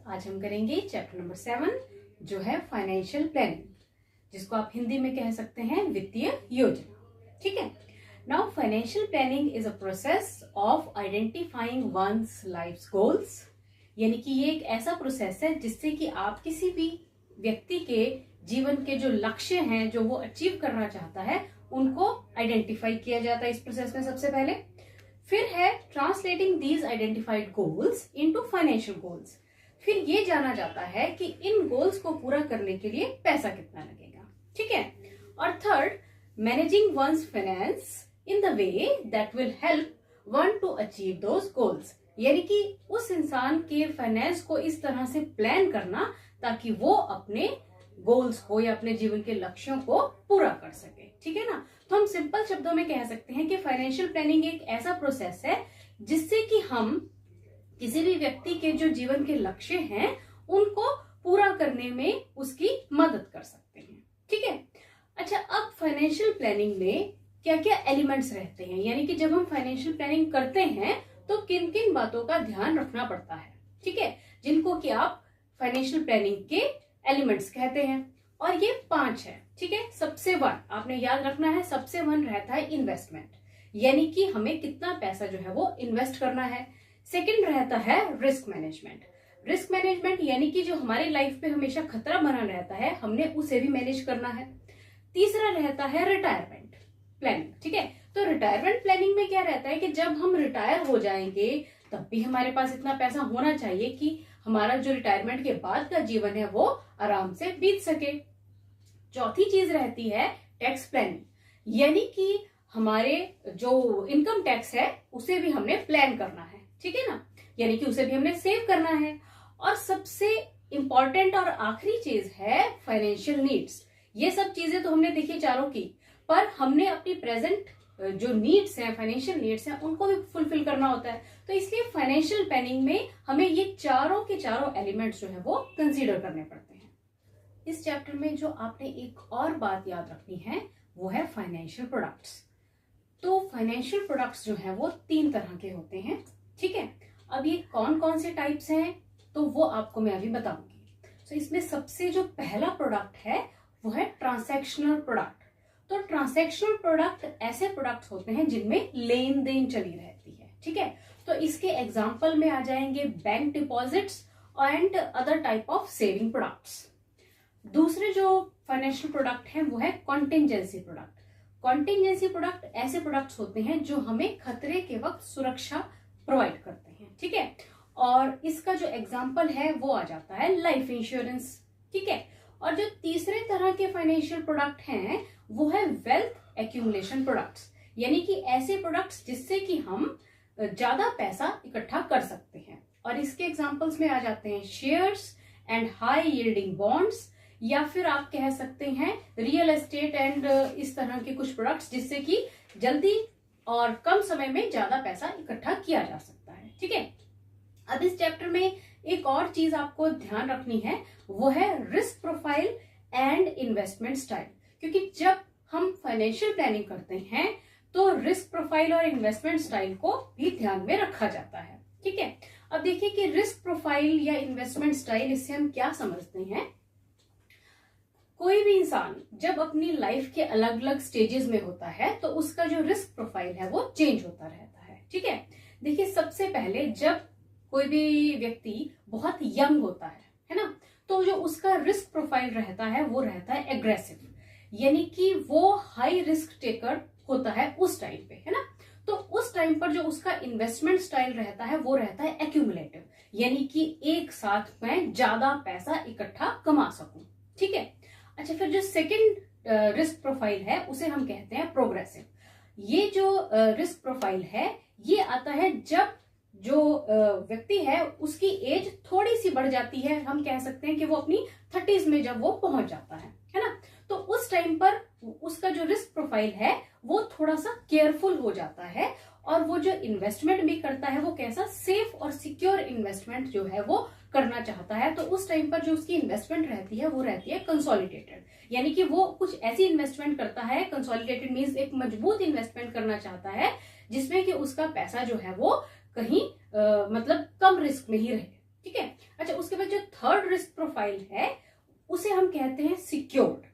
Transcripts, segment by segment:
आज हम करेंगे चैप्टर नंबर 7 जो है फाइनेंशियल प्लानिंग, जिसको आप हिंदी में कह सकते हैं वित्तीय योजना। ठीक है। Now financial planning is a process of identifying one's life goals, यानी कि ये एक ऐसा प्रोसेस है जिससे कि आप किसी भी व्यक्ति के जीवन के जो लक्ष्य हैं जो वो अचीव करना चाहता है उनको आइडेंटिफाई किया जाता है इस प्रोसेस में सबसे पहले। फिर है translating these identified goals into financial goals. फिर ये जाना जाता है कि इन गोल्स को पूरा करने के लिए पैसा कितना लगेगा। ठीक है। और third, managing one's finance in the way that will help one to achieve those goals, यानी कि उस इंसान के फाइनेंस को इस तरह से प्लान करना ताकि वो अपने गोल्स को या अपने जीवन के लक्ष्यों को पूरा कर सके। ठीक है ना। तो हम सिंपल शब्दों में कह सकते हैं कि फाइनेंशियल प्लानिंग एक ऐसा प्रोसेस है जिससे कि हम किसी भी व्यक्ति के जो जीवन के लक्ष्य हैं उनको पूरा करने में उसकी मदद कर सकते हैं। ठीक है। अच्छा, अब फाइनेंशियल प्लानिंग में क्या क्या एलिमेंट्स रहते हैं, यानी कि जब हम फाइनेंशियल प्लानिंग करते हैं तो किन किन बातों का ध्यान रखना पड़ता है। ठीक है, जिनको कि आप फाइनेंशियल प्लानिंग के एलिमेंट्स कहते हैं। और ये 5 है। ठीक है। सबसे 1 आपने याद रखना है, सबसे 1 रहता है इन्वेस्टमेंट, यानी कि हमें कितना पैसा जो है वो इन्वेस्ट करना है। सेकंड रहता है रिस्क मैनेजमेंट। रिस्क मैनेजमेंट यानी कि जो हमारी लाइफ पे हमेशा खतरा बना रहता है हमने उसे भी मैनेज करना है। तीसरा रहता है रिटायरमेंट प्लानिंग। ठीक है। तो रिटायरमेंट प्लानिंग में क्या रहता है कि जब हम रिटायर हो जाएंगे तब भी हमारे पास इतना पैसा होना चाहिए कि हमारा जो रिटायरमेंट के बाद का जीवन है वो आराम से बीत सके। चौथी चीज रहती है टैक्स प्लानिंग, यानी कि हमारे जो इनकम टैक्स है उसे भी हमने प्लान करना है। ठीक है ना, यानी कि उसे भी हमने सेव करना है। और सबसे इंपॉर्टेंट और आखिरी चीज है फाइनेंशियल नीड्स। ये सब चीजें तो हमने देखी चारों की, पर हमने अपनी प्रेजेंट जो नीड्स हैं, फाइनेंशियल नीड्स हैं, उनको भी फुलफिल करना होता है। तो इसलिए फाइनेंशियल प्लानिंग में हमें ये चारों के चारों एलिमेंट्स जो है वो कंसीडर करने पड़ते हैं। इस चैप्टर में जो आपने एक और बात याद रखनी है वो है फाइनेंशियल प्रोडक्ट्स। तो फाइनेंशियल प्रोडक्ट्स जो है वो 3 तरह के होते हैं। ठीक है। अब ये कौन कौन से टाइप्स हैं तो वो आपको मैं अभी बताऊंगी। तो इसमें सबसे जो पहला प्रोडक्ट है वो है ट्रांसैक्शनल प्रोडक्ट। तो ट्रांसैक्शनल प्रोडक्ट ऐसे प्रोडक्ट्स होते हैं जिनमें लेन देन चली रहती है। ठीक है। तो इसके एग्जाम्पल में आ जाएंगे bank deposits and other type of saving products. दूसरे जो फाइनेंशियल प्रोडक्ट है वो है कॉन्टिजेंसी प्रोडक्ट। कॉन्टिजेंसी प्रोडक्ट ऐसे प्रोडक्ट्स होते हैं जो हमें खतरे के वक्त सुरक्षा प्रोवाइड करते हैं। ठीक है। और इसका जो एग्जाम्पल है वो आ जाता है लाइफ इंश्योरेंस। ठीक है। और जो तीसरे तरह के फाइनेंशियल प्रोडक्ट हैं वो है वेल्थ एक्यूमुलेशन प्रोडक्ट्स, यानी कि ऐसे प्रोडक्ट्स जिससे कि हम ज्यादा पैसा इकट्ठा कर सकते हैं। और इसके एग्जांपल्स में आ जाते हैं shares and high yielding bonds, या फिर आप कह सकते हैं रियल एस्टेट एंड इस तरह के कुछ प्रोडक्ट्स जिससे कि जल्दी और कम समय में ज्यादा पैसा इकट्ठा किया जा सकता है। ठीक है। अब इस चैप्टर में एक और चीज आपको ध्यान रखनी है वो है risk profile and investment style, क्योंकि जब हम फाइनेंशियल प्लानिंग करते हैं तो रिस्क प्रोफाइल और इन्वेस्टमेंट स्टाइल को भी ध्यान में रखा जाता है। ठीक है। अब देखिए कि रिस्क प्रोफाइल या इन्वेस्टमेंट स्टाइल, इससे हम क्या समझते हैं। कोई भी इंसान जब अपनी लाइफ के अलग अलग स्टेजेस में होता है तो उसका जो रिस्क प्रोफाइल है वो चेंज होता रहता है। ठीक है। देखिए, सबसे पहले जब कोई भी व्यक्ति बहुत यंग होता है ना, तो जो उसका रिस्क प्रोफाइल रहता है वो रहता है एग्रेसिव, यानी कि वो हाई रिस्क टेकर होता है उस टाइम पे, है ना। तो उस टाइम पर जो उसका इन्वेस्टमेंट स्टाइल रहता है वो रहता है एक्यूमुलेटिव, यानी कि एक साथ मैं ज्यादा पैसा इकट्ठा कमा सकूं। ठीक है। अच्छा, फिर जो सेकंड रिस्क प्रोफाइल है उसे हम कहते हैं प्रोग्रेसिव। ये जो रिस्क प्रोफाइल है ये आता है जब जो व्यक्ति है उसकी एज थोड़ी सी बढ़ जाती है, हम कह सकते हैं कि वो अपनी 30s में जब वो पहुंच जाता है ना, तो उस टाइम पर उसका जो रिस्क प्रोफाइल है वो थोड़ा सा केयरफुल हो जाता है, और वो जो इन्वेस्टमेंट भी करता है वो कैसा सेफ और सिक्योर इन्वेस्टमेंट जो है वो करना चाहता है। तो उस टाइम पर जो उसकी इन्वेस्टमेंट रहती है वो रहती है कंसोलिडेटेड, यानी कि वो कुछ ऐसी इन्वेस्टमेंट करता है। कंसोलिडेटेड मींस एक मजबूत इन्वेस्टमेंट करना चाहता है जिसमें कि उसका पैसा जो है वो कहीं मतलब कम रिस्क में ही रहे। ठीक है। अच्छा, उसके बाद जो थर्ड रिस्क प्रोफाइल है उसे हम कहते हैं सिक्योर्ड।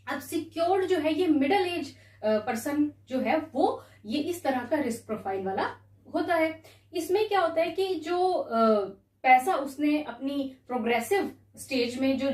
अब सिक्योर्ड जो है ये मिडिल एज पर्सन जो है वो ये इस तरह का रिस्क प्रोफाइल वाला होता है। इसमें क्या होता है कि जो पैसा उसने अपनी प्रोग्रेसिव स्टेज में जो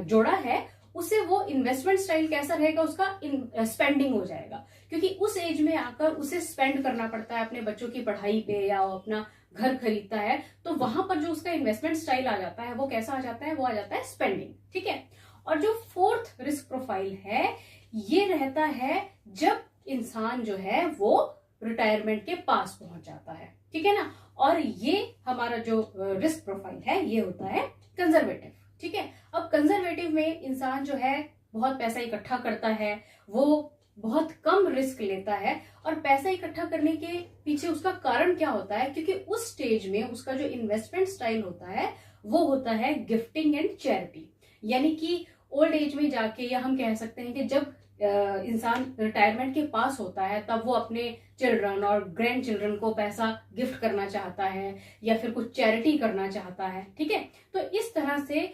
जोड़ा है उसे वो इन्वेस्टमेंट स्टाइल कैसा रहेगा, उसका स्पेंडिंग हो जाएगा, क्योंकि उस एज में आकर उसे स्पेंड करना पड़ता है अपने बच्चों की पढ़ाई पे या वो अपना घर खरीदता है, तो वहां पर जो उसका इन्वेस्टमेंट स्टाइल आ जाता है वो कैसा आ जाता है, वो आ जाता है स्पेंडिंग। ठीक है। और जो फोर्थ रिस्क प्रोफाइल है ये रहता है जब इंसान जो है वो रिटायरमेंट के पास पहुंच जाता है। ठीक है ना। और ये हमारा जो रिस्क प्रोफाइल है ये होता है कंजर्वेटिव। ठीक है। अब कंजर्वेटिव में इंसान जो है बहुत पैसा इकट्ठा करता है, वो बहुत कम रिस्क लेता है, और पैसा इकट्ठा करने के पीछे उसका कारण क्या होता है, क्योंकि उस स्टेज में उसका जो इन्वेस्टमेंट स्टाइल होता है वो होता है गिफ्टिंग एंड चैरिटी। यानी कि ओल्ड एज में जाके, या हम कह सकते हैं कि जब इंसान रिटायरमेंट के पास होता है तब वो अपने चिल्ड्रन और ग्रैंड चिल्ड्रन को पैसा गिफ्ट करना चाहता है या फिर कुछ चैरिटी करना चाहता है। ठीक है। तो इस तरह से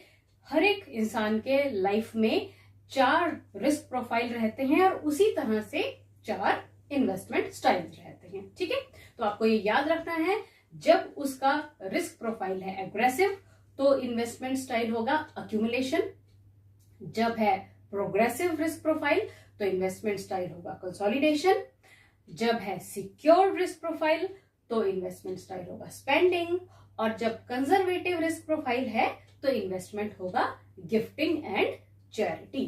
हर एक इंसान के लाइफ में 4 रिस्क प्रोफाइल रहते हैं और उसी तरह से 4 इन्वेस्टमेंट स्टाइल्स रहते हैं। ठीक है। तो आपको ये याद रखना है, जब उसका रिस्क प्रोफाइल है एग्रेसिव तो इन्वेस्टमेंट स्टाइल होगा अक्यूमुलेशन, जब है प्रोग्रेसिव रिस्क प्रोफाइल तो इन्वेस्टमेंट स्टाइल होगा कंसोलिडेशन, जब है सिक्योर रिस्क प्रोफाइल तो इन्वेस्टमेंट स्टाइल होगा स्पेंडिंग, और जब कंजर्वेटिव रिस्क प्रोफाइल है तो इन्वेस्टमेंट होगा gifting and charity.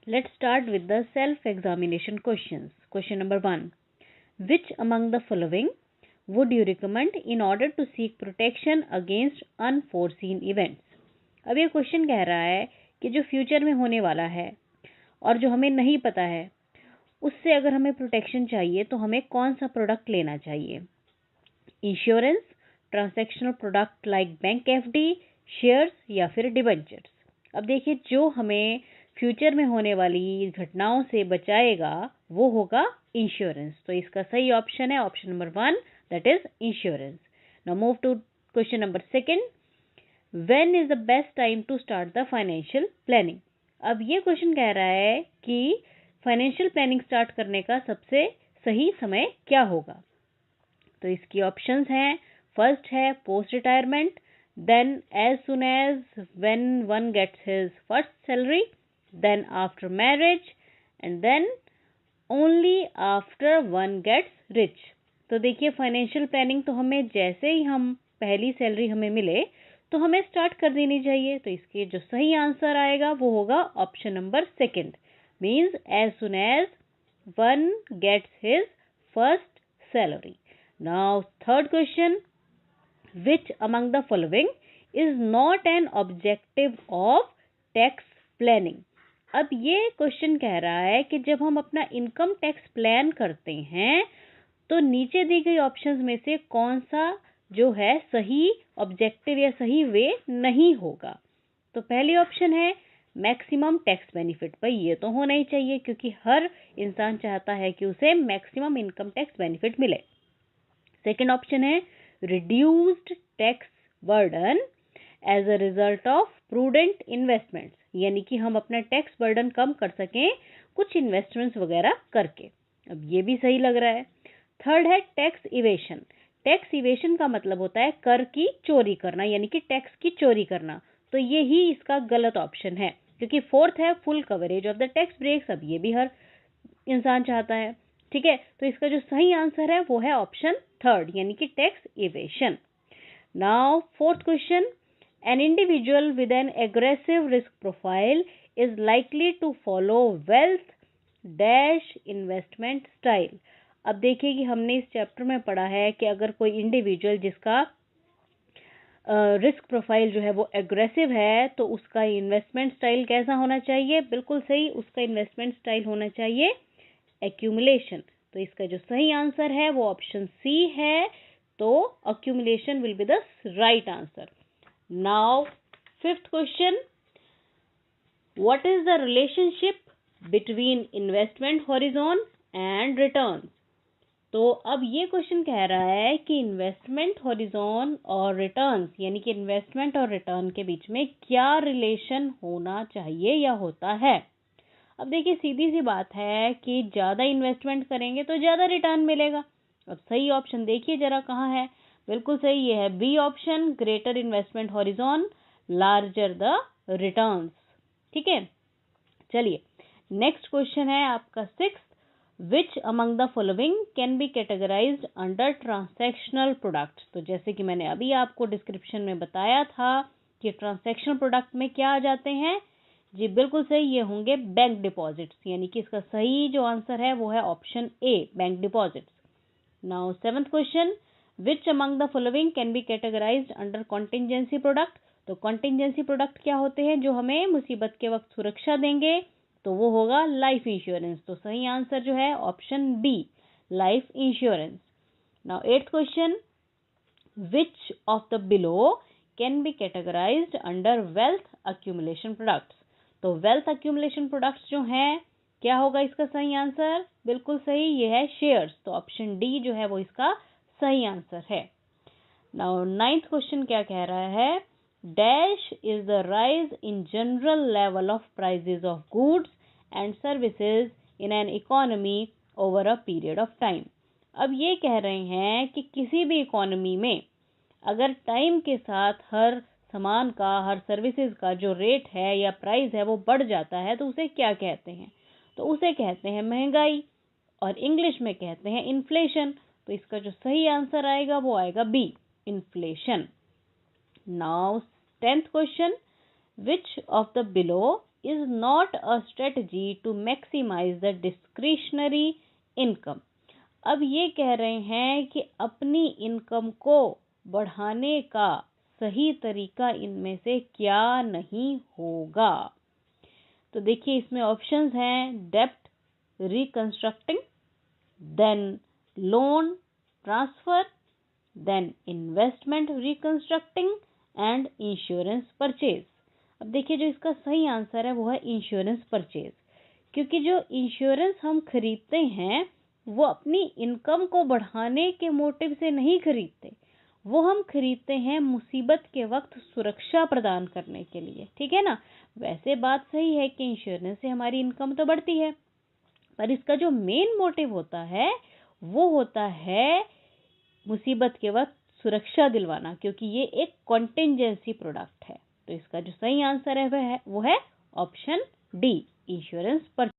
Let's start with the self-examination questions. Question number 1. Which among the following would you recommend in order to seek protection against unforeseen events? अब ये question कह रहा है कि जो फ्यूचर में होने वाला है और जो हमें नहीं पता है उससे अगर हमें प्रोटेक्शन चाहिए तो हमें कौन सा प्रोडक्ट लेना चाहिए। Insurance, transactional product like bank FD, shares या फिर डिबेंचर्स। अब देखिए, जो हमें फ्यूचर में होने वाली घटनाओं से बचाएगा वो होगा इंश्योरेंस। तो इसका सही ऑप्शन है option number 1, that is insurance. Now move to question number 2. When is the best time to start the financial planning? अब ये क्वेश्चन कह रहा है कि फाइनेंशियल प्लानिंग स्टार्ट करने का सबसे सही समय क्या होगा। तो इसकी ऑप्शंस हैं, फर्स्ट है post retirement, then as soon as when one gets his first salary, then after marriage, and then only after one gets rich. तो देखिए, फाइनेंशियल प्लानिंग तो हमें जैसे ही हम पहली सैलरी हमें मिले तो हमें स्टार्ट कर देनी चाहिए। तो इसके जो सही आंसर आएगा वो होगा option number 2, means as soon as one gets his first salary. Now third question, which among the following is not an objective of tax planning? अब ये क्वेश्चन कह रहा है कि जब हम अपना इनकम टैक्स प्लान करते हैं तो नीचे दी गई ऑप्शंस में से कौन सा जो है सही ऑब्जेक्टिव या सही वे नहीं होगा। तो पहली ऑप्शन है मैक्सिमम टैक्स बेनिफिट। भाई ये तो होना ही चाहिए क्योंकि हर इंसान चाहता है कि उसे मैक्सिमम इनकम टैक्स बेनिफिट मिले। सेकंड ऑप्शन है reduced tax burden as a result of prudent investments, यानी कि हम अपना टैक्स बर्डन कम कर सकें कुछ इन्वेस्टमेंट्स वगैरह करके। अब ये भी सही लग रहा है। थर्ड है टैक्स इवेशन। टैक्स इवेशन का मतलब होता है कर की चोरी करना, यानी कि टैक्स की चोरी करना। तो ये ही इसका गलत ऑप्शन है, क्योंकि फोर्थ है full coverage of the tax breaks. अब ये भी हर इंसान चाहता है। ठीक है। तो इसका जो सही आंसर है वो है ऑप्शन 3, यानी कि tax evasion. Now fourth question, an individual with an aggressive risk profile is likely to follow wealth dash investment style. अब देखिए कि हमने इस चैप्टर में पढ़ा है कि अगर कोई इंडिविजुअल जिसका रिस्क प्रोफाइल जो है वो एग्रेसिव है तो उसका इन्वेस्टमेंट स्टाइल कैसा होना चाहिए। बिल्कुल सही, उसका इन्वेस्टमेंट स्टाइल होना चाहिए एक्यूमुलेशन। तो इसका जो सही आंसर है वो ऑप्शन सी है। तो accumulation will be the right answer. Now fifth question, what is the relationship between investment horizon and returns? तो अब ये क्वेश्चन कह रहा है कि इन्वेस्टमेंट हॉरिजॉन और रिटर्न्स, यानी कि इन्वेस्टमेंट और रिटर्न के बीच में क्या रिलेशन होना चाहिए या होता है। अब देखिए सीधी सी बात है कि ज़्यादा इन्वेस्टमेंट करेंगे तो ज़्यादा रिटर्न मिलेगा। अब सही ऑप्शन देखिए जरा कहाँ है। बिल्कुल सही, ये है B option, greater investment horizon larger the returns. ठीक है, चलिए नेक्स्ट क्वेश्चन है आपका 6th, which among the following can be categorised under transactional product. तो जैसे कि मैंने अभी आपको डिस्क्रिप्शन में बताया था कि ट्रांसैक्शनल प्रोडक्ट में क्या आ जाते हैं, जी बिल्कुल सही, ये होंगे बैंक डिपॉजिट्स, यानी कि इसका सही जो आंसर है वो है option A, bank deposits. Now 7th question, which among the following can be categorised under contingency product. तो कॉन्टिंजेंसी प्रोडक्ट क्या होते हैं, जो हमें मुसीबत के वक्त सुरक्षा देंगे, तो वो होगा लाइफ इंश्योरेंस। तो सही आंसर जो है option B, life insurance. Now 8th question, which of the below can be categorised under wealth accumulation products. तो वेल्थ अक्यूमुलेशन प्रोडक्ट्स जो हैं, क्या होगा इसका सही आंसर, बिल्कुल सही, ये है शेयर्स। तो ऑप्शन डी जो है वो इसका सही आंसर है। नाउ 9th क्वेश्चन क्या कह रहा है, dash is the rise in general level of prizes of goods and services in an economy over a period of time. अब ये कह रहे हैं कि किसी भी इकोनॉमी में अगर टाइम के साथ हर सामान का, हर सर्विसेज का जो रेट है या प्राइस है वो बढ़ जाता है, तो उसे क्या कहते हैं। तो उसे कहते हैं महंगाई, और इंग्लिश में कहते हैं इन्फ्लेशन। तो इसका जो सही आंसर आएगा वो आएगा B, inflation. Now 10th question, which of the below is not a strategy to maximise the discretionary income. अब ये कह रहे हैं कि अपनी इनकम को बढ़ाने का सही तरीका इनमें से क्या नहीं होगा। तो देखिए इसमें ऑप्शंस हैं, डेब्ट reconstructing, then loan transfer, then investment reconstructing and insurance purchase. अब देखिए जो इसका सही आंसर है वो है इंश्योरेंस परचेज, क्योंकि जो इंश्योरेंस हम खरीदते हैं वो अपनी इनकम को बढ़ाने के मोटिव से नहीं खरीदते, वो हम खरीदते हैं मुसीबत के वक्त सुरक्षा प्रदान करने के लिए। ठीक है ना, वैसे बात सही है कि इंश्योरेंस से हमारी इनकम तो बढ़ती है, पर इसका जो मेन मोटिव होता है वो होता है मुसीबत के वक्त सुरक्षा दिलवाना, क्योंकि ये एक कॉन्टिंजेंसी प्रोडक्ट है। तो इसका जो सही आंसर है वो है ऑप्शन डी, इंश्योरेंस पर